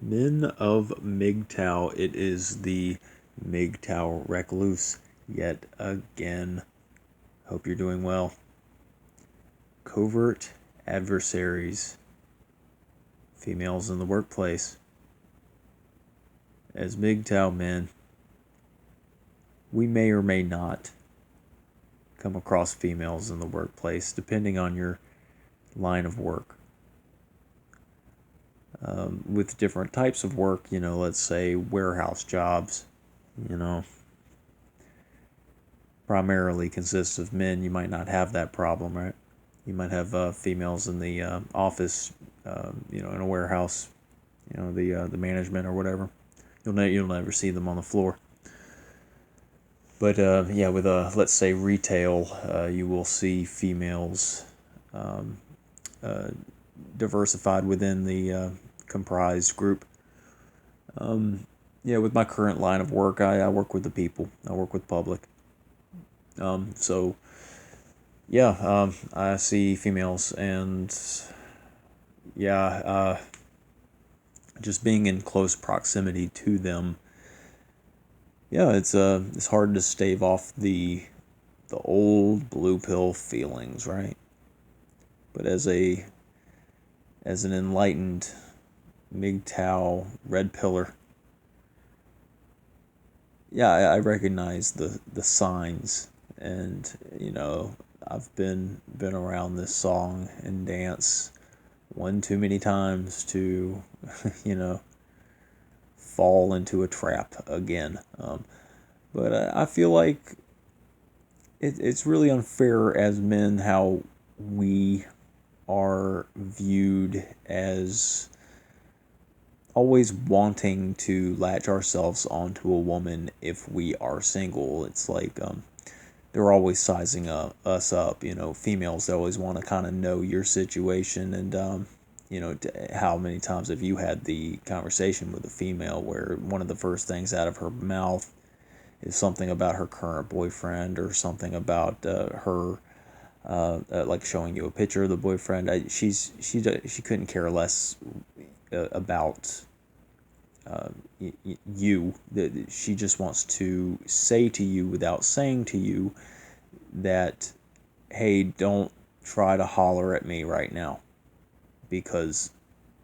Men of MGTOW, it is the MGTOW Recluse yet again. Hope you're doing well. Covert adversaries, females in the workplace. As MGTOW men, we may or may not come across females in the workplace, depending on your line of work. With different types of work, let's say warehouse jobs, you know, primarily consists of men, you might not have that problem, right? You might have females in the office, in a warehouse, the management or whatever. You'll never see them on the floor. But yeah, with let's say retail, you will see females um, uh, diversified within the comprised group. Yeah, with my current line of work, I work with the people. I work with public. So yeah, I see females, and yeah, just being in close proximity to them. Yeah, it's hard to stave off the old blue pill feelings, right? But as an enlightened MGTOW red pillar, yeah, I recognize the signs, and I've been around this song and dance one too many times to you know fall into a trap again. But I feel like it's really unfair as men how we are viewed as always wanting to latch ourselves onto a woman if we are single. It's like they're always sizing us up. Females, they always want to kind of know your situation, and how many times have you had the conversation with a female where one of the first things out of her mouth is something about her current boyfriend, or something about her like showing you a picture of the boyfriend. She couldn't care less about you. That she just wants to say to you without saying to you that, hey, don't try to holler at me right now because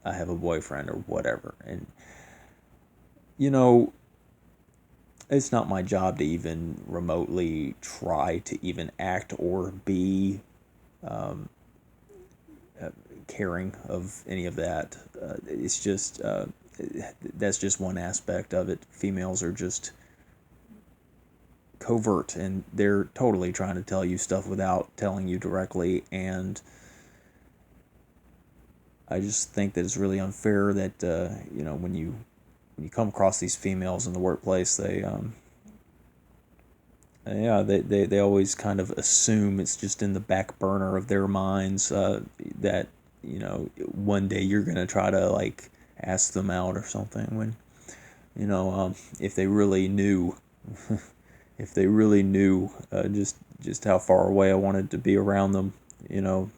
I have a boyfriend or whatever. And you know, it's not my job to even remotely try to even act or be um, caring of any of that. It's just that's just one aspect of it. Females are just covert, and they're totally trying to tell you stuff without telling you directly. And I just think that it's really unfair that when you come across these females in the workplace, they always kind of assume it's just in the back burner of their minds, that one day you're gonna try to like ask them out or something, when if they really knew if they really knew just how far away I wanted to be around them, you know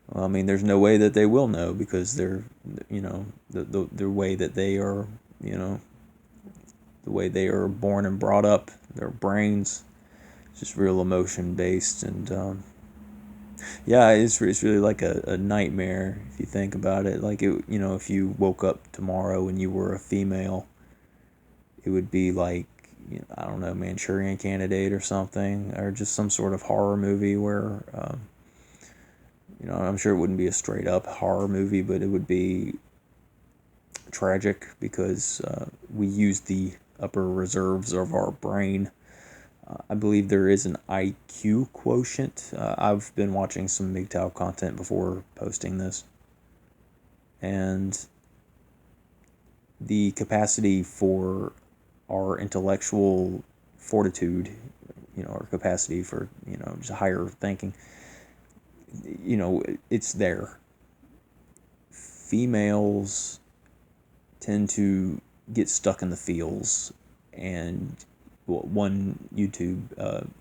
well, I mean, there's no way that they will know, because they're the way that they are, you know the way they are born and brought up, their brains just real emotion based. And yeah, it's really like a nightmare if you think about it. Like, if you woke up tomorrow and you were a female, it would be like, I don't know, Manchurian Candidate or something, or just some sort of horror movie where I'm sure it wouldn't be a straight up horror movie, but it would be tragic, because we use the upper reserves of our brain. I believe there is an IQ quotient. I've been watching some MGTOW content before posting this, and the capacity for our intellectual fortitude, our capacity for, just higher thinking, it's there. Females tend to get stuck in the feels, and one YouTube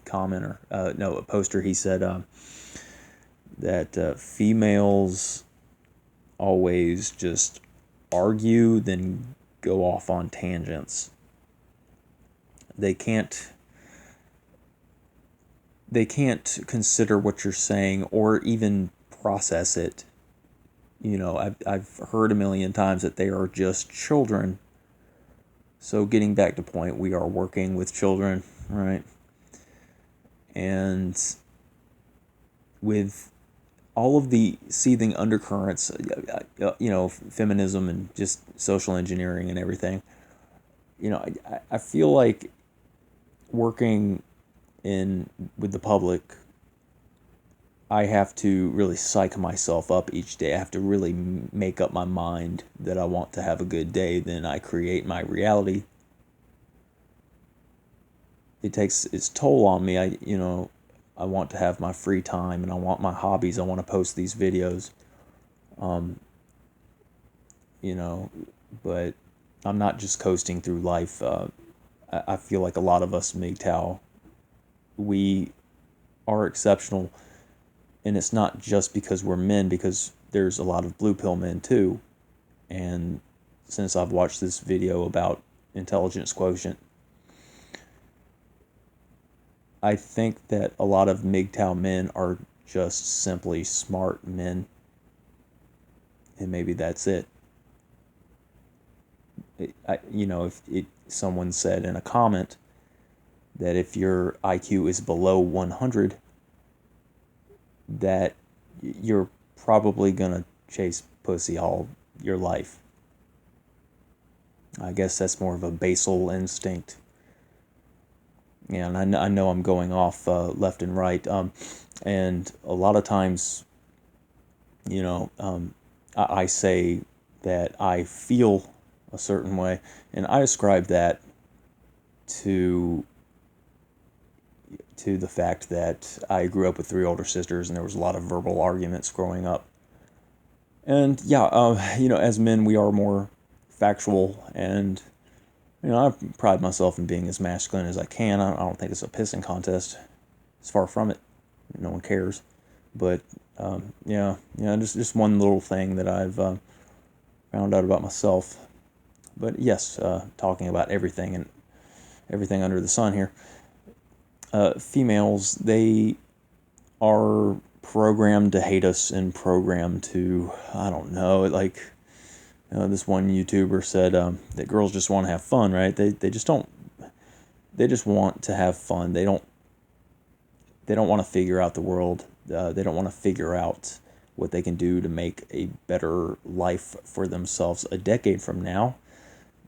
commenter, no, a poster, he said that females always just argue than go off on tangents. They can't consider what you're saying or even process it. I've heard a million times that they are just children. So getting back to point, we are working with children, right? And with all of the seething undercurrents, feminism and just social engineering and everything, I feel like working with the public, I have to really psych myself up each day. I have to really make up my mind that I want to have a good day. Then I create my reality. It takes its toll on me. I want to have my free time and I want my hobbies. I want to post these videos. But I'm not just coasting through life. I feel like a lot of us MGTOW, we are exceptional. And it's not just because we're men, because there's a lot of blue pill men too. And since I've watched this video about intelligence quotient, I think that a lot of MGTOW men are just simply smart men. And maybe that's it. If someone said in a comment that if your IQ is below 100, that you're probably gonna chase pussy all your life. I guess that's more of a basal instinct. Yeah, and I know I'm going off left and right. And a lot of times, I say that I feel a certain way, and I ascribe that to the fact that I grew up with 3 older sisters, and there was a lot of verbal arguments growing up. And yeah, as men, we are more factual, and I pride myself in being as masculine as I can. I don't think it's a pissing contest. It's far from it. No one cares. But just one little thing that I've found out about myself. But yes, talking about everything and everything under the sun here. Females, they are programmed to hate us and programmed to, I don't know, like this one YouTuber said that girls just want to have fun, right? They just want to have fun. They don't want to figure out the world. They don't want to figure out what they can do to make a better life for themselves a decade from now.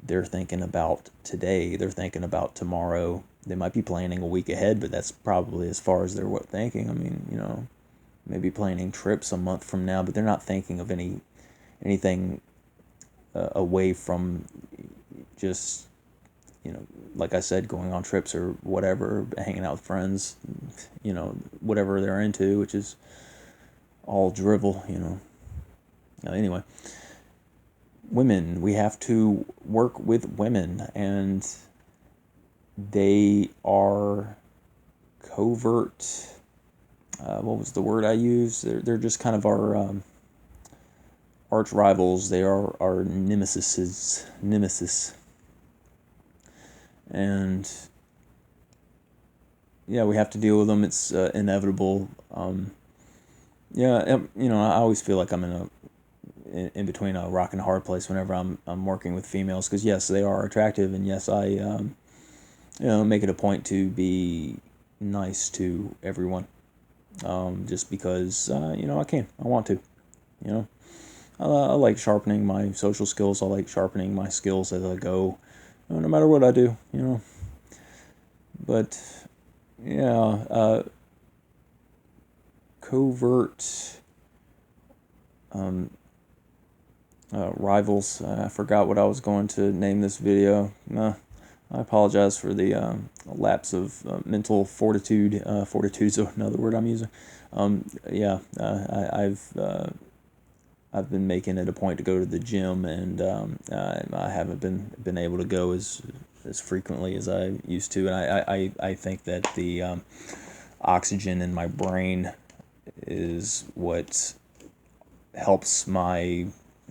They're thinking about today. They're thinking about tomorrow. They might be planning a week ahead, but that's probably as far as they're thinking. I mean, maybe planning trips a month from now, but they're not thinking of anything away from just, like I said, going on trips or whatever, hanging out with friends, whatever they're into, which is all drivel, Anyway, women, we have to work with women, and they are covert. What was the word I used? They're just kind of our arch rivals. They are our nemesis, and yeah, we have to deal with them. It's inevitable. I always feel like I'm in between a rock and a hard place whenever I'm working with females, because yes, they are attractive, and yes, I make it a point to be nice to everyone, just because I want to, I like sharpening my social skills. I like sharpening my skills as I go, no matter what I do, But yeah, covert rivals. I forgot what I was going to name this video. I apologize for the lapse of mental fortitude. Fortitude's another word I'm using. I've been making it a point to go to the gym, and I haven't been able to go as frequently as I used to. And I think that the oxygen in my brain is what helps my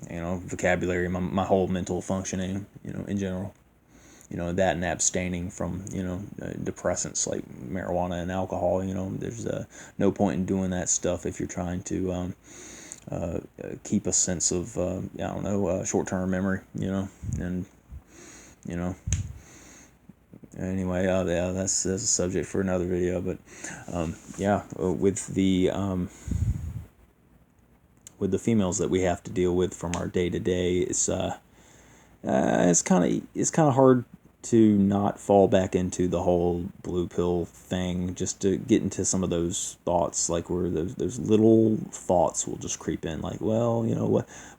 vocabulary, my whole mental functioning, in general. That and abstaining from, depressants like marijuana and alcohol. There's no point in doing that stuff if you're trying to keep a sense of, short-term memory, and, anyway, yeah, that's a subject for another video, but, with the females that we have to deal with from our day-to-day, it's kind of hard to not fall back into the whole blue pill thing, just to get into some of those thoughts, like where those little thoughts will just creep in, like, well,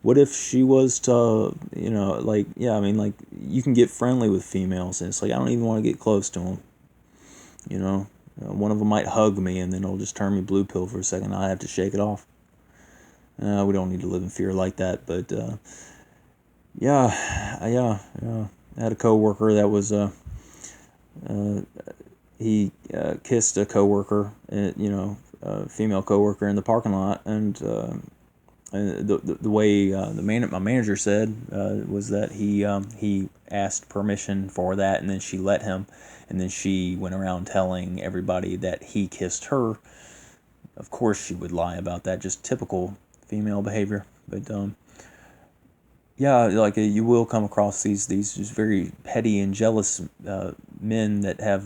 what if she was to, like, yeah, I mean, like, you can get friendly with females, and it's like, I don't even want to get close to them, one of them might hug me, and then it'll just turn me blue pill for a second. I have to shake it off. We don't need to live in fear like that, but yeah. I had a coworker that was he kissed a coworker, a female coworker in the parking lot, and the way my manager said was that he asked permission for that, and then she let him, and then she went around telling everybody that he kissed her. Of course, she would lie about that, just typical female behavior, but yeah, like you will come across these just very petty and jealous men that have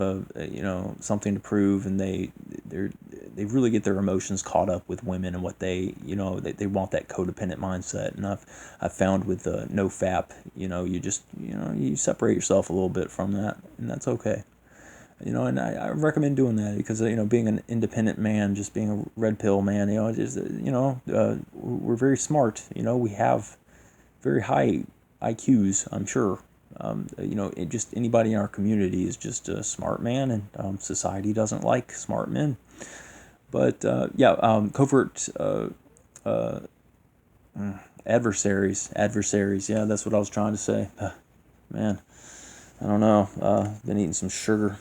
something to prove, and they really get their emotions caught up with women and what they want, that codependent mindset. And I've found with no FAP, you just you separate yourself a little bit from that, and that's okay. And I recommend doing that because being an independent man, just being a red pill man, we're very smart. We have very high IQs, I'm sure. Just anybody in our community is just a smart man, and society doesn't like smart men. But covert adversaries. Yeah, that's what I was trying to say. Man, I don't know. Been eating some sugar.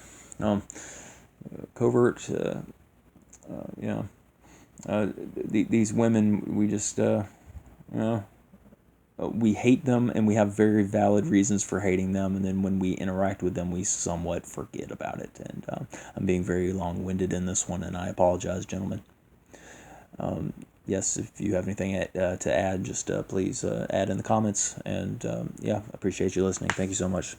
Covert. These women, we just we hate them, and we have very valid reasons for hating them, and then when we interact with them, we somewhat forget about it. And I'm being very long-winded in this one, and I apologize, gentlemen. Yes, if you have anything to add, just please add in the comments, and appreciate you listening. Thank you so much.